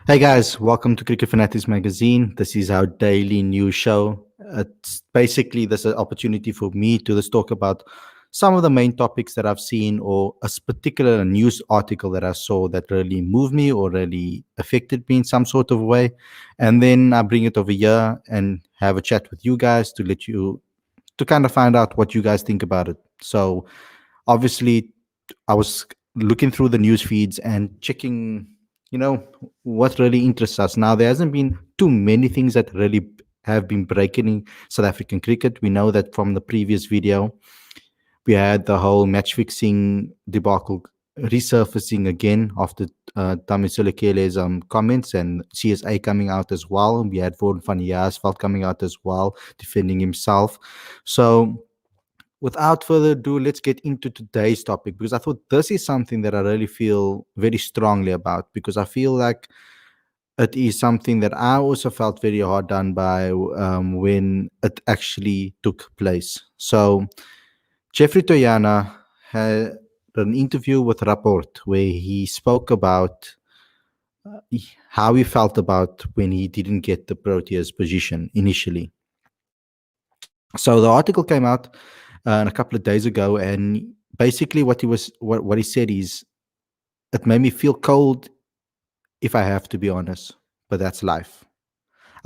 Hey guys, welcome to Cricket Fanatics Magazine. This is our daily news show. It's basically this is an opportunity for me to just talk about some of the main topics that I've seen or a particular news article that I saw that really moved me or really affected me in some sort of way. And then I bring it over here and have a chat with you guys to kind of find out what you guys think about it. So obviously I was looking through the news feeds and checking, you know, what really interests us. Now, there hasn't been too many things that really have been breaking in South African cricket. We know that from the previous video, we had the whole match fixing debacle resurfacing again after Tamisile Kele's comments and CSA coming out as well. We had Vaughan van Jaarsveld coming out as well, defending himself. So without further ado, let's get into today's topic because I thought this is something that I really feel very strongly about because I feel like it is something that I also felt very hard done by when it actually took place. So, Geoffrey Toyana had an interview with Rapport where he spoke about how he felt about when he didn't get the Proteas position initially. So the article came out a couple of days ago, and basically what he said is, it made me feel cold, if I have to be honest, but that's life.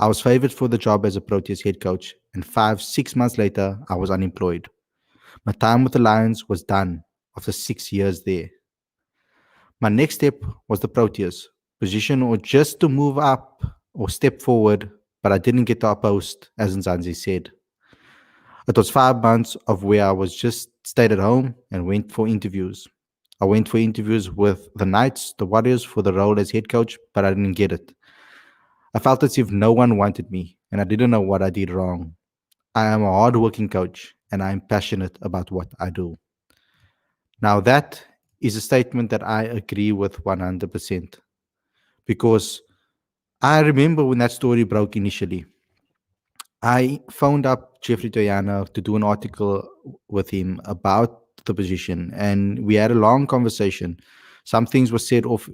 I was favored for the job as a Proteas head coach, and 5-6 months later, I was unemployed. My time with the Lions was done after 6 years there. My next step was the Proteas position, or just to move up or step forward, but I didn't get the post, as Nzanzi said. It was 5 months of where I was just stayed at home and went for interviews. I went for interviews with the Knights, the Warriors for the role as head coach, but I didn't get it. I felt as if no one wanted me, and I didn't know what I did wrong. I am a hard-working coach, and I am passionate about what I do. Now that is a statement that I agree with 100%, because I remember when that story broke initially. I phoned up Geoffrey Toyana to do an article with him about the position, and we had a long conversation. Some things were said off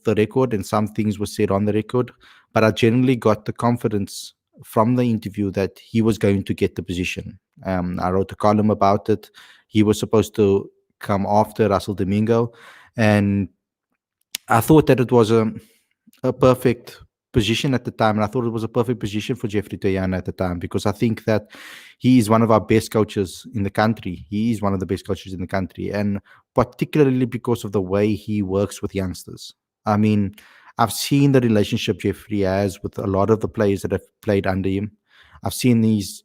the record, and some things were said on the record. But I generally got the confidence from the interview that he was going to get the position. I wrote a column about it. He was supposed to come after Russell Domingo, and I thought that it was a perfect position at the time, and I thought it was a perfect position for Geoffrey Toyana at the time, because I think that he is one of our best coaches in the country. He is one of the best coaches in the country, and particularly because of the way he works with youngsters. I mean, I've seen the relationship Geoffrey has with a lot of the players that have played under him. I've seen his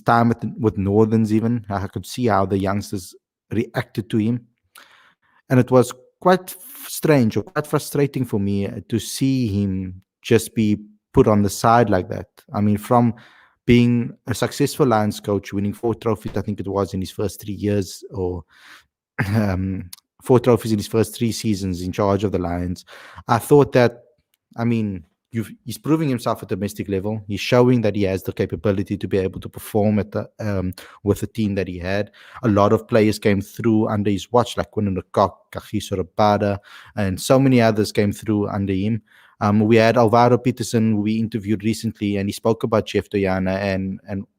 time with Northerns even. I could see how the youngsters reacted to him. And it was quite strange or quite frustrating for me to see him just be put on the side like that. I mean, from being a successful Lions coach, winning 4 trophies, I think it was in his first 3 years, or 4 trophies in his first 3 seasons in charge of the Lions. I thought that, I mean, he's proving himself at domestic level. He's showing that he has the capability to be able to perform at with the team that he had. A lot of players came through under his watch, like Quinn Lecoq, Kagiso Rabada, and so many others came through under him. We had Alvaro Peterson, who we interviewed recently, and he spoke about Geoff Toyana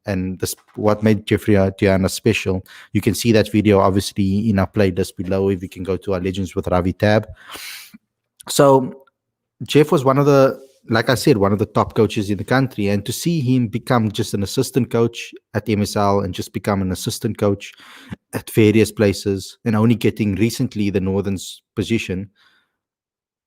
and this, what made Geoffrey Toyana special. You can see that video, obviously, in our playlist below, if you can go to our Legends with Ravi tab. So Jeff was one of the, like I said, one of the top coaches in the country, and to see him become just an assistant coach at MSL and just become an assistant coach at various places and only getting recently the Northern's position,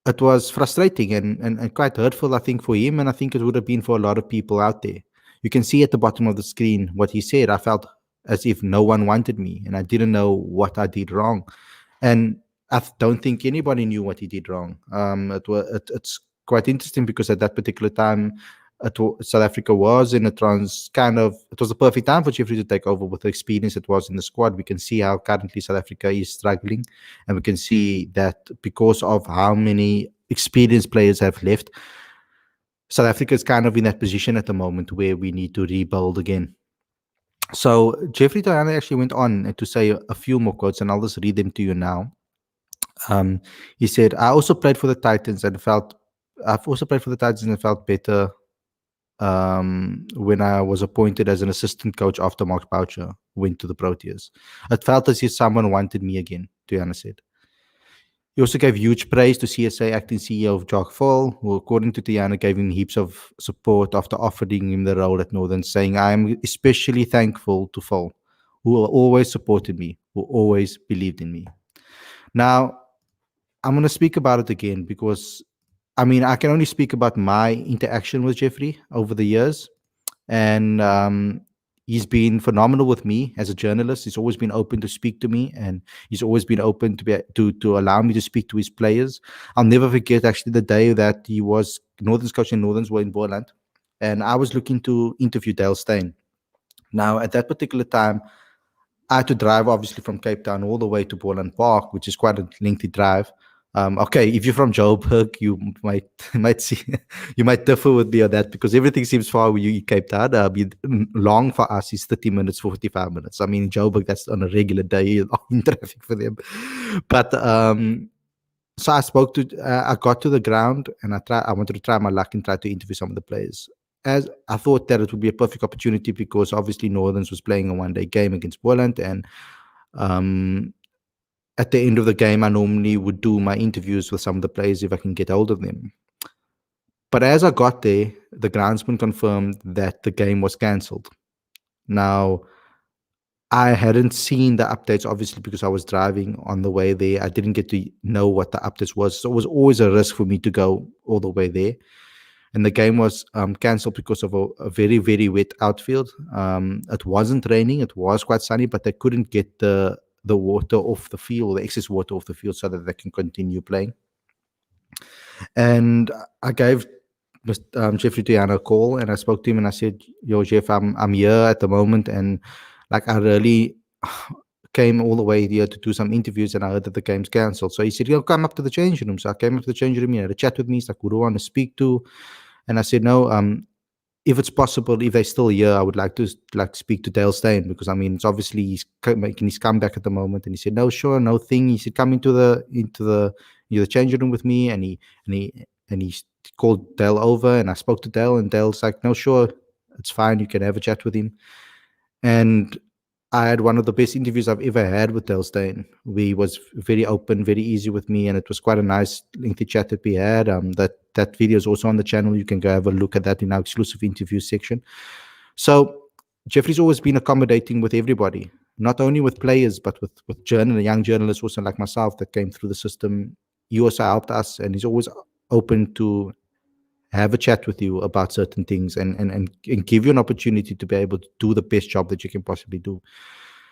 it was frustrating and quite hurtful, I think, for him, and I think it would have been for a lot of people out there. You can see at the bottom of the screen what he said. I felt as if no one wanted me, and I didn't know what I did wrong. And I don't think anybody knew what he did wrong. It's quite interesting because at that particular time, South Africa was in a it was a perfect time for Geoffrey to take over with the experience that was in the squad. We can see how currently South Africa is struggling, and we can see that because of how many experienced players have left, South Africa is kind of in that position at the moment where we need to rebuild again. So Geoffrey Toyana actually went on to say a few more quotes, and I'll just read them to you now. Um, he said, "I also played for the Titans and felt I've also played for the Titans and felt better when I was appointed as an assistant coach after Mark Boucher went to the Proteas. It felt as if someone wanted me again," Toyana said. He also gave huge praise to CSA acting CEO of Jock Fall, who, according to Toyana, gave him heaps of support after offering him the role at Northern, saying, "I am especially thankful to Fall, who always supported me, who always believed in me." Now, I'm going to speak about it again because, I mean, I can only speak about my interaction with Geoffrey over the years. And he's been phenomenal with me as a journalist. He's always been open to speak to me, and he's always been open to allow me to speak to his players. I'll never forget actually the day that he was Northern's coach and Northern's were in Boland, and I was looking to interview Dale Steyn. Now, at that particular time, I had to drive obviously from Cape Town all the way to Boland Park, which is quite a lengthy drive. Okay, if you're from Joburg, you might might see you might differ with me on that because everything seems far with you in Cape Town. Long for us is 30 minutes, 45 minutes. I mean, in Joburg, that's on a regular day in traffic for them. But so I got to the ground and I wanted to try my luck and try to interview some of the players. As I thought that it would be a perfect opportunity because obviously Northerns was playing a one-day game against Boland, and at the end of the game, I normally would do my interviews with some of the players if I can get hold of them. But as I got there, the groundsman confirmed that the game was cancelled. Now, I hadn't seen the updates, obviously, because I was driving on the way there. I didn't get to know what the updates was. So it was always a risk for me to go all the way there. And the game was cancelled because of a very, very wet outfield. It wasn't raining. It was quite sunny, but they couldn't get the water off the field, the excess water off the field, so that they can continue playing. And I gave Geoffrey Toyana a call, and I spoke to him, and I said, "Yo, Jeff, I'm here at the moment, and like I really came all the way here to do some interviews, and I heard that the game's cancelled." So he said, "You'll come up to the changing room." So I came up to the changing room. He had a chat with me. He's like, "Who do I want to speak to?" And I said, "No, if it's possible, if they're still here, I would like to speak to Dale Steyn because I mean, it's obviously he's making his comeback at the moment." And he said, "No, sure, no thing." He said, "Come into the changing room with me." And he called Dale over, and I spoke to Dale, and Dale's like, "No, sure, it's fine. You can have a chat with him." And I had one of the best interviews I've ever had with Dale Steyn. He was very open, very easy with me, and it was quite a nice, lengthy chat that we had. That video is also on the channel. You can go have a look at that in our exclusive interview section. So Geoffrey's always been accommodating with everybody, not only with players, but with young journalists also like myself that came through the system. He also helped us, and he's always open to have a chat with you about certain things and give you an opportunity to be able to do the best job that you can possibly do.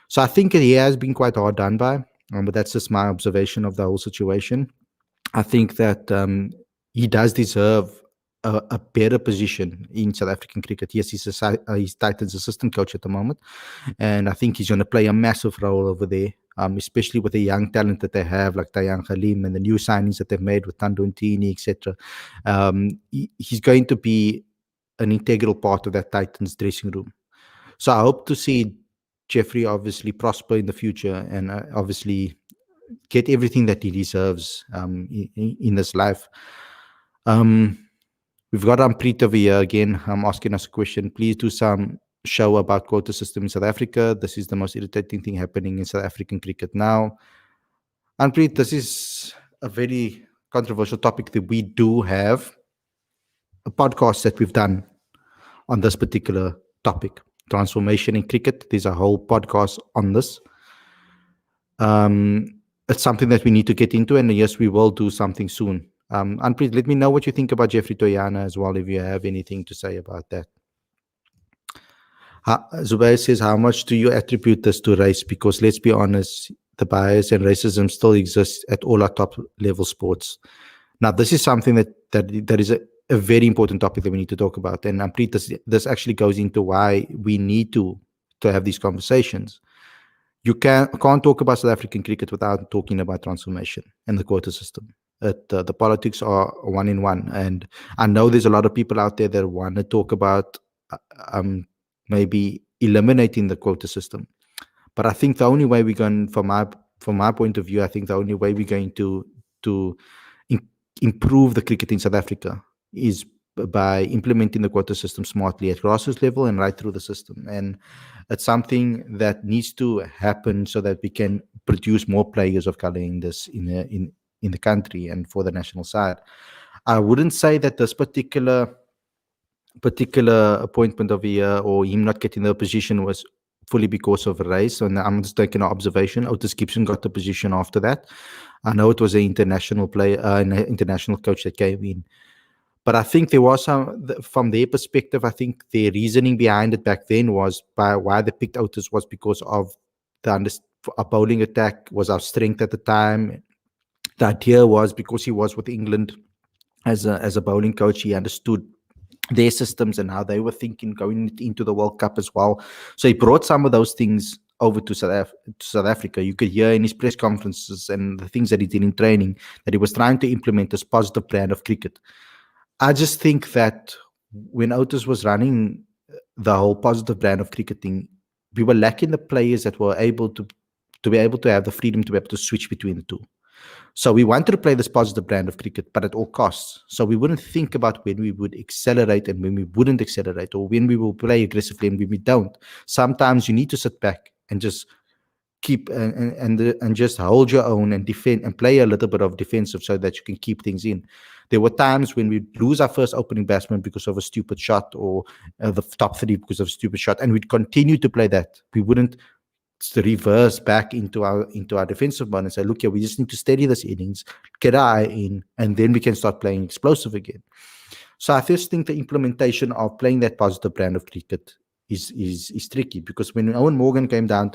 So I think he has been quite hard done by, but that's just my observation of the whole situation. I think that he does deserve a better position in South African cricket. Yes, he's Titans assistant coach at the moment, and I think he's going to play a massive role over there, especially with the young talent that they have, like Tayan Khalim and the new signings that they've made with Tando Ntini, etc. He's going to be an integral part of that Titans dressing room. So I hope to see Geoffrey obviously prosper in the future and obviously get everything that he deserves in this life. We've got Ampreet over here again asking us a question. Please do some show about quota system in South Africa. This is the most irritating thing happening in South African cricket now. Ampreet, this is a very controversial topic that we do have a podcast that we've done on this particular topic, transformation in cricket. There's a whole podcast on this. It's something that we need to get into, and yes, we will do something soon. Anpreet, let me know what you think about Geoffrey Toyana as well, if you have anything to say about that. Zubair says, how much do you attribute this to race? Because let's be honest, the bias and racism still exists at all our top level sports. Now, this is something that is a very important topic that we need to talk about. And Ampreet, this actually goes into why we need to have these conversations. You can't talk about South African cricket without talking about transformation and the quota system. The politics are one in one. And I know there's a lot of people out there that want to talk about maybe eliminating the quota system. But I think the only way we're going, from my from my point of view, I think the only way we're going to im- improve the cricket in South Africa is by implementing the quota system smartly at grassroots level and right through the system. And it's something that needs to happen so that we can produce more players of color in this in the country and for the national side. I wouldn't say that this particular appointment of a year or him not getting the position was fully because of race. And I'm just taking an observation. Otis Gibson got the position after that. I know it was an international player, an international coach that came in. But I think there was from their perspective, I think their reasoning behind it back then was by why they picked Otis was because of our bowling attack was our strength at the time. The idea was because he was with England as a bowling coach, he understood their systems and how they were thinking going into the World Cup as well. So he brought some of those things over to South Africa. You could hear in his press conferences and the things that he did in training that he was trying to implement this positive brand of cricket. I just think that when Otis was running the whole positive brand of cricketing, we were lacking the players that were able to be able to have the freedom to be able to switch between the two. So we wanted to play this positive brand of cricket, but at all costs. So we wouldn't think about when we would accelerate and when we wouldn't accelerate, or when we will play aggressively and when we don't. Sometimes you need to sit back and just keep and just hold your own and defend and play a little bit of defensive so that you can keep things in. There were times when we lose our first opening batsman because of a stupid shot, or the top three because of a stupid shot, and we'd continue to play that. We wouldn't reverse back into our defensive mode and say, look here, we just need to steady this innings, get our eye in, and then we can start playing explosive again. So I just think the implementation of playing that positive brand of cricket is tricky, because when Owen Morgan came down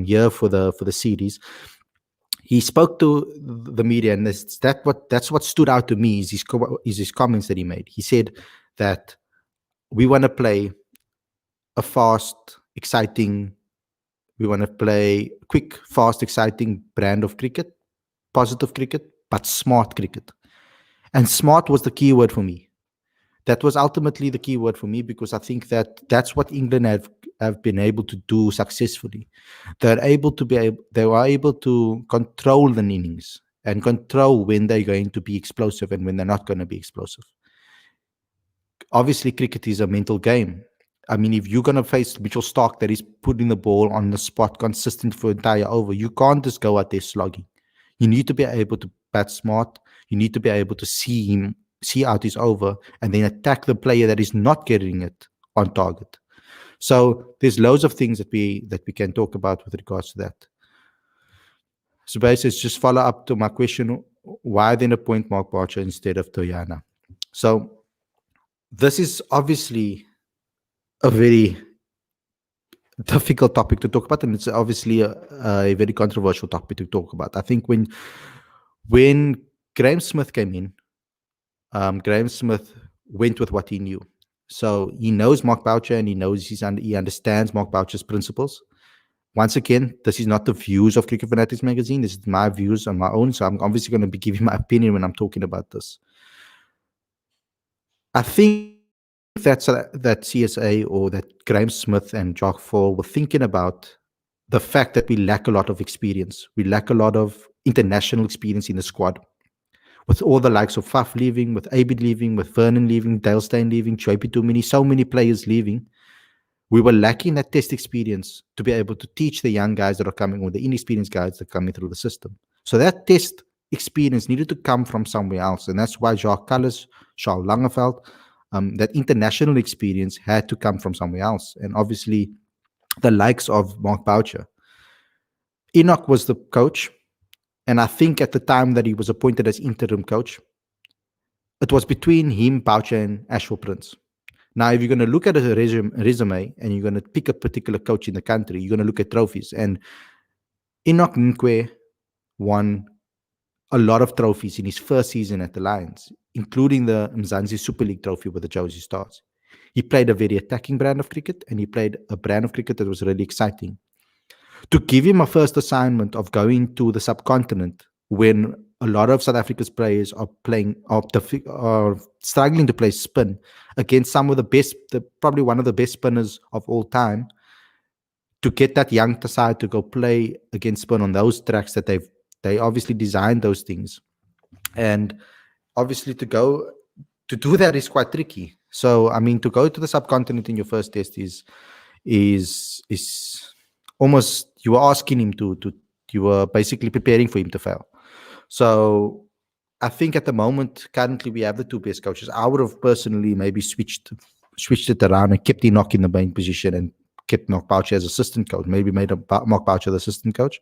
here for the series, he spoke to the media, and that's what stood out to me is his comments that he made. He said that we want to play a fast, exciting, we want to play quick, fast, exciting brand of cricket, positive cricket, but smart cricket. And smart was the key word for me. That was ultimately the key word for me, because I think that's what England have been able to do successfully. They were able to control the innings and control when they're going to be explosive and when they're not going to be explosive. Obviously, cricket is a mental game. I mean, if you're going to face Mitchell Starc that is putting the ball on the spot consistent for entire over, you can't just go out there slogging. You need to be able to bat smart. You need to be able to see out his over, and then attack the player that is not getting it on target. So there's loads of things that we can talk about with regards to that. So basically, just follow up to my question: why then appoint Mark Barcher instead of Toyana? So this is obviously a very difficult topic to talk about, and it's obviously a very controversial topic to talk about. I think when Graham Smith came in, Graham Smith went with what he knew. So he knows Mark Boucher, and he understands Mark Boucher's principles. Once again, this is not the views of Cricket Fanatics magazine. This is my views on my own. So I'm obviously going to be giving my opinion when I'm talking about this. I think that CSA or that Graham Smith and Jock Fall were thinking about the fact that we lack a lot of experience. We lack a lot of international experience in the squad. With all the likes of Faf leaving, with Abid leaving, with Vernon leaving, Dale Steyn leaving, Choipi Tumini, so many players leaving, we were lacking that test experience to be able to teach the young guys that are coming, or the inexperienced guys that are coming through the system. So that test experience needed to come from somewhere else. And that's why Jacques Kallis, Charles Langeveld, that international experience had to come from somewhere else. And obviously, the likes of Mark Boucher. Enoch was the coach. And I think at the time that he was appointed as interim coach, it was between him, Boucher, and Ashwell Prince. Now, if you're going to look at a resume and you're going to pick a particular coach in the country, you're going to look at trophies. And Enoch Nkwe won a lot of trophies in his first season at the Lions, including the Mzansi Super League trophy with the Josie Stars. He played a very attacking brand of cricket, and he played a brand of cricket that was really exciting. To give him a first assignment of going to the subcontinent when a lot of South Africa's players are struggling to play spin against some of the best, probably one of the best spinners of all time, to get that young side to go play against Spin on those tracks that they obviously designed those things. And obviously to do that is quite tricky. So I mean, to go to the subcontinent in your first test is almost, you were asking him to you were basically preparing for him to fail. So I think at the moment, currently we have the two best coaches. I would have personally maybe switched it around and kept Enoch in the main position and kept Mark Boucher as assistant coach. Maybe made Mark Boucher the assistant coach.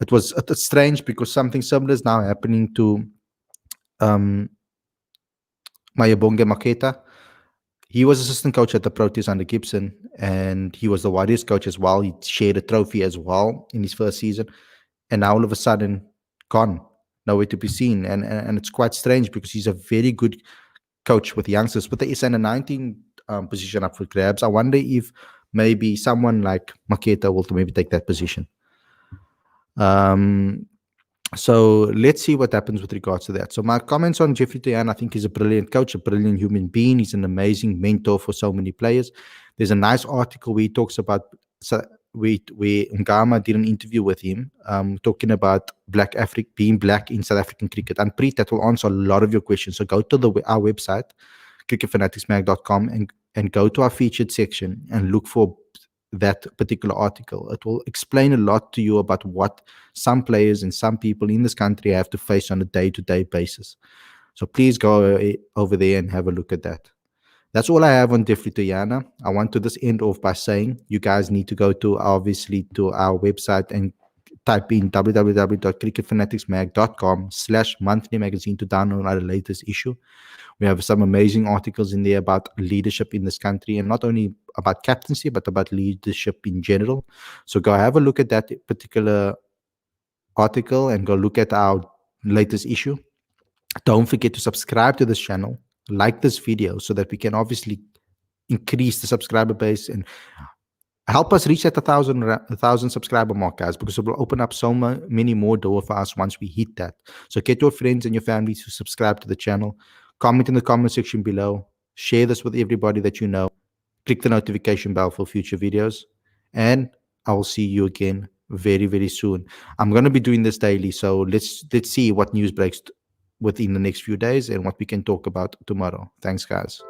It's strange because something similar is now happening to Mayabonge Maketa. He was assistant coach at the Proteas under Gibson, and he was the Warriors coach as well. He shared a trophy as well in his first season, and now all of a sudden, gone, nowhere to be seen. And it's quite strange because he's a very good coach with youngsters, but there is an 19 position up for grabs. I wonder if maybe someone like Maketa will maybe take that position. So let's see what happens with regards to that. So my comments on Geoffrey Toyana, I think he's a brilliant coach, a brilliant human being. He's an amazing mentor for so many players. There's a nice article where he talks about where Ngama did an interview with him, talking about being black in South African cricket. And Preet, that will answer a lot of your questions. So go to our website, cricketfanaticsmag.com, and go to our featured section and look for that particular article. It will explain a lot to you about what some players and some people in this country have to face on a day-to-day basis. So please go over there and have a look at that. That's all I have on Geoffrey Toyana. I want to just end off by saying you guys need to go to our website and type in www.cricketfanaticsmag.com/monthly magazine to download our latest issue. We have some amazing articles in there about leadership in this country, and not only about captaincy, but about leadership in general. So go have a look at that particular article and go look at our latest issue. Don't forget to subscribe to this channel, like this video, so that we can obviously increase the subscriber base and help us reach that 1,000 subscriber mark, guys, because it will open up so many more doors for us once we hit that. So get your friends and your family to subscribe to the channel. Comment in the comment section below. Share this with everybody that you know. Click the notification bell for future videos. And I will see you again very, very soon. I'm going to be doing this daily, so let's see what news breaks within the next few days and what we can talk about tomorrow. Thanks, guys.